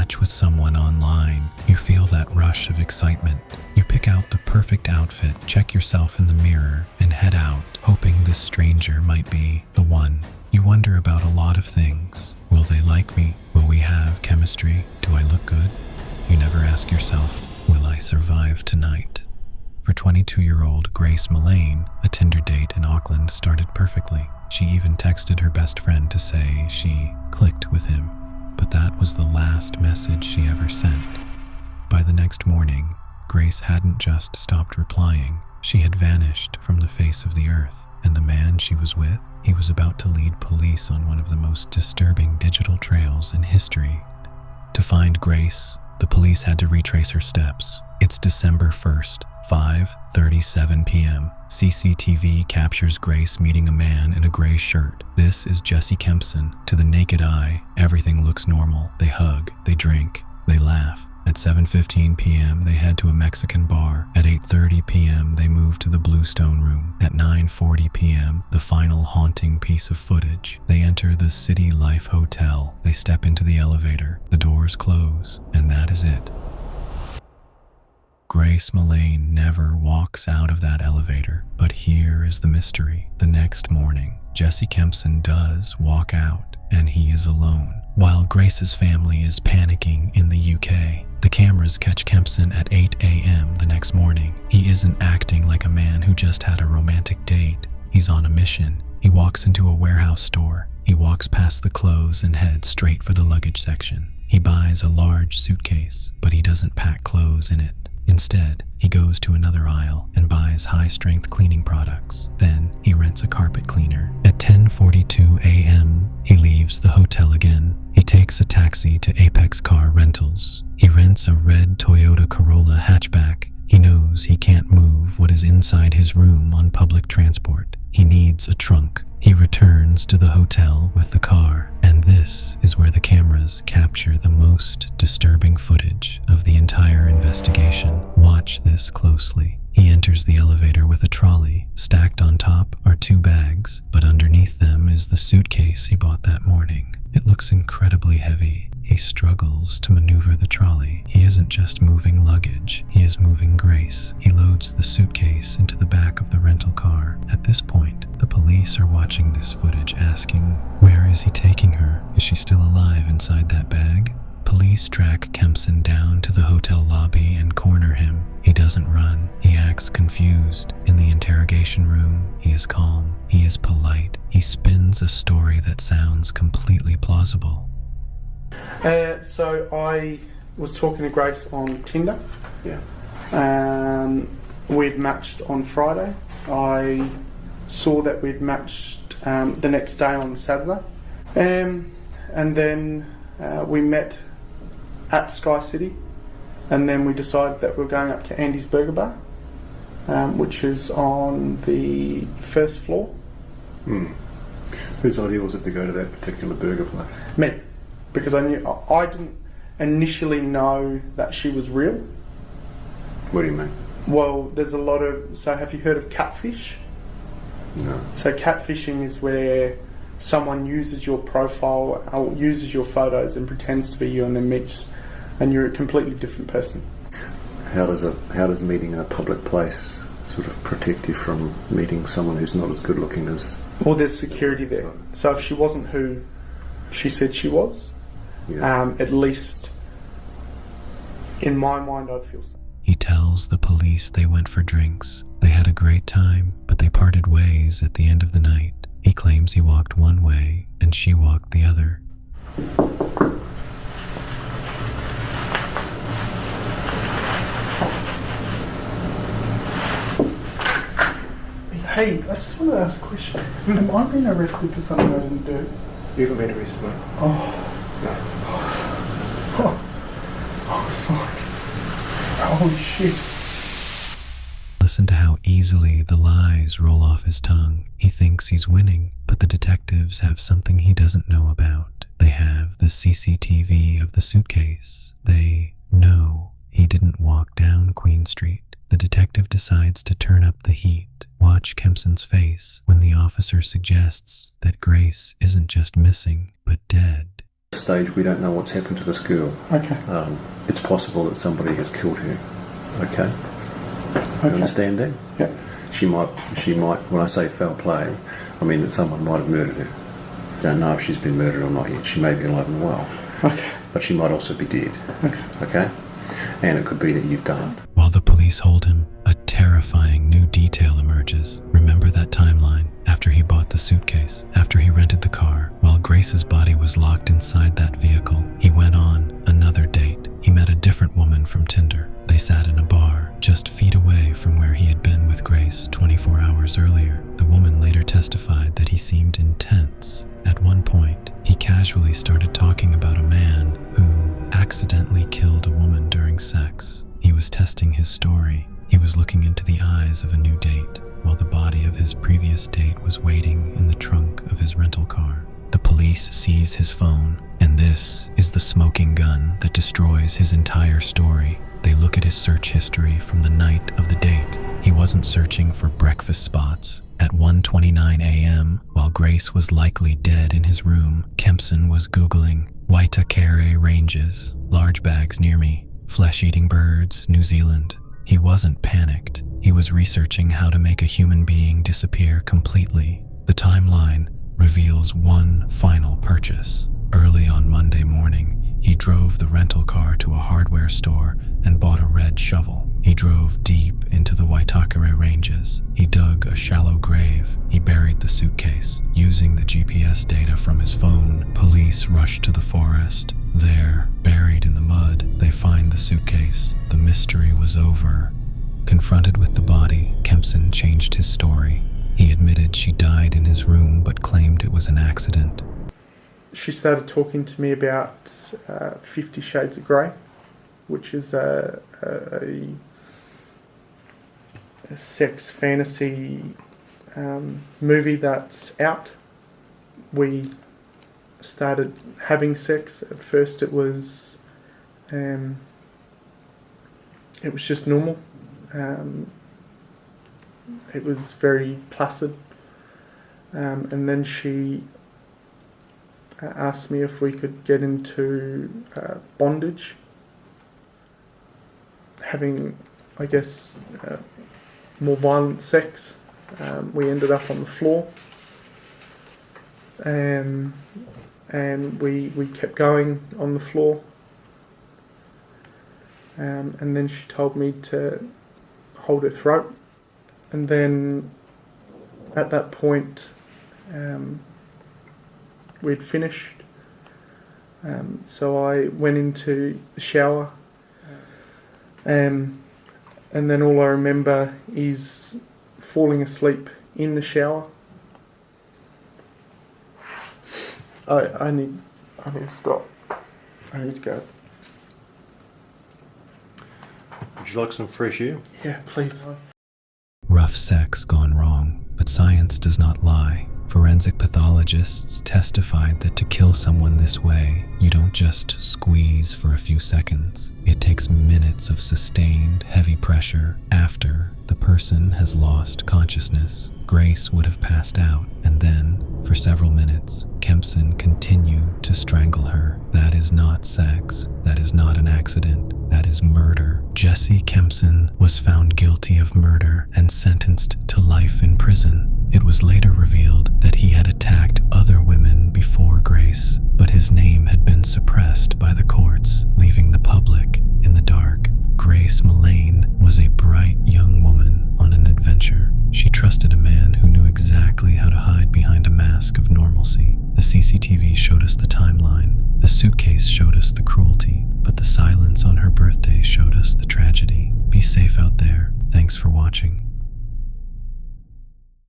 match with someone online. You feel that rush of excitement. You pick out the perfect outfit, check yourself in the mirror, and head out, hoping this stranger might be the one. You wonder about a lot of things. Will they like me? Will we have chemistry? Do I look good? You never ask yourself, will I survive tonight? For 22-year-old Grace Millane, a Tinder date in Auckland started perfectly. She even texted her best friend to say she clicked with him, but that was the last message she ever sent. By the next morning, Grace hadn't just stopped replying, she had vanished from the face of the earth, and the man she was with, he was about to lead police on one of the most disturbing digital trails in history. To find Grace, the police had to retrace her steps. It's December 1st, 5:37 p.m. CCTV captures Grace meeting a man in a gray shirt. This is Jesse Kempson. To the naked eye, everything looks normal. They hug, they drink, they laugh. At 7:15 p.m., they head to a Mexican bar. At 8:30 p.m., they move to the Bluestone Room. At 9:40 p.m., the final haunting piece of footage. They enter the City Life Hotel. They step into the elevator. The doors close, and that is it. Grace Millane never walks out of that elevator, but here is the mystery. The next morning, Jesse Kempson does walk out, and he is alone. While Grace's family is panicking in the UK, the cameras catch Kempson at 8 a.m. the next morning. He isn't acting like a man who just had a romantic date. He's on a mission. He walks into a warehouse store. He walks past the clothes and heads straight for the luggage section. He buys a large suitcase, but he doesn't pack clothes in it. Instead, he goes to another aisle and buys high-strength cleaning products. Then, he rents a carpet cleaner. At 10:42 a.m., he leaves the hotel again. He takes a taxi to Apex Car Rentals. He rents a red Toyota Corolla hatchback. He knows he can't move what is inside his room on public transport. He needs a trunk. He returns to the hotel with the car, and this is where the cameras capture the most disturbing footage of the entire investigation. Watch this closely. He enters the elevator with a trolley. Stacked on top are 2 bags, but underneath them is the suitcase he bought that morning. It looks incredibly heavy. He struggles to maneuver the trolley. He isn't just moving luggage, he is moving Grace. He loads the suitcase into the back of the rental car. At this point, the police are watching this footage asking, where is he taking her? Is she still alive inside that bag? Police track Kempson down to the hotel lobby and corner him. He doesn't run. He acts confused. In the interrogation room, he is calm. He is polite. He spins a story that sounds completely plausible. So I was talking to Grace on Tinder. Yeah. We'd matched on Friday. I saw that we'd matched the next day on Saturday. And then we met at Sky City, and then we decided that we were going up to Andy's Burger Bar, which is on the first floor. Whose idea was it to go to that particular burger place? Me. Because I didn't initially know that she was real. What do you mean? Well, there's a lot of... So have you heard of catfish? No. So catfishing is where someone uses your profile or uses your photos and pretends to be you and then meets and you're a completely different person. How does meeting in a public place sort of protect you from meeting someone who's not as good looking as... Well, there's security there. So if she wasn't who she said she was... Yeah. At least in my mind I'd feel safe. He tells the police they went for drinks. They had a great time, but they parted ways at the end of the night. He claims he walked one way and she walked the other. Hey, I just want to ask a question. Am I being arrested for something I didn't do? You haven't been arrested, mate. Oh. No. I was like, holy shit. Listen to how easily the lies roll off his tongue. He thinks he's winning, but the detectives have something he doesn't know about. They have the CCTV of the suitcase. They know he didn't walk down Queen Street. The detective decides to turn up the heat. Watch Kempson's face when the officer suggests that Grace isn't just missing, but dead. stage, we don't know what's happened to this girl. Okay. It's possible that somebody has killed her. Okay. Okay. You understand that? Yeah. She might. When I say foul play, I mean that someone might have murdered her. Don't know if she's been murdered or not yet. She may be alive and well. Okay. But she might also be dead. Okay. Okay. And it could be that you've done it. While the police hold him, a terrifying new detail emerges. Remember that timeline? After he bought the suitcase, after he rented the car, while Grace's body was locked inside that vehicle, he went on another date. He met a different woman from Tinder. They sat in a bar just feet away from where he had been with Grace 24 hours earlier. The woman later testified that he seemed intense. At one point, he casually started talking about a man who accidentally killed a woman during sex. He was testing his story. He was looking into the eyes of a new date, while the body of his previous date was waiting in the trunk of his rental car. The police seize his phone, and this is the smoking gun that destroys his entire story. They look at his search history from the night of the date. He wasn't searching for breakfast spots. At 1:29 a.m., while Grace was likely dead in his room, Kempson was Googling Waitakere Ranges, large bags near me, flesh-eating birds, New Zealand. He wasn't panicked. He was researching how to make a human being disappear completely. The timeline reveals one final purchase. Early on Monday morning, he drove the rental car to a hardware store and bought a red shovel. He drove deep into the Waitakere Ranges. He dug a shallow grave. He buried the suitcase. Using the GPS data from his phone, police rushed to the forest. There, buried in the mud, they find the suitcase. The mystery was over. Confronted with the body, Kempson changed his story. He admitted she died in his room but claimed it was an accident. She started talking to me about 50 Shades of Grey, which is a sex fantasy movie that's out. We started having sex. At first it was just normal. It was very placid. And then she asked me if we could get into bondage, having, I guess, more violent sex. We ended up on the floor, and we kept going on the floor, and then she told me to hold her throat, and then at that point we'd finished, so I went into the shower, and then all I remember is falling asleep in the shower. I need to stop. I need to go. Would you like some fresh air? Yeah, please. Rough sex gone wrong, but science does not lie. Forensic pathologists testified that to kill someone this way, you don't just squeeze for a few seconds. It takes minutes of sustained, heavy pressure after the person has lost consciousness. Grace would have passed out, and then, for several minutes, Kempson continued to strangle her. That is not sex. That is not an accident. That is murder. Jesse Kempson was found guilty of murder and sentenced to life in prison. It was later revealed that he had attacked other women before Grace, but his name had been suppressed by the courts, leaving the public in the dark. Grace Millane was a bright young woman on an adventure. She trusted a man who knew exactly how to hide behind a mask of normalcy. The CCTV showed us the timeline. The suitcase showed us the cruelty, but the silence on her birthday showed us the tragedy. Be safe out there. Thanks for watching.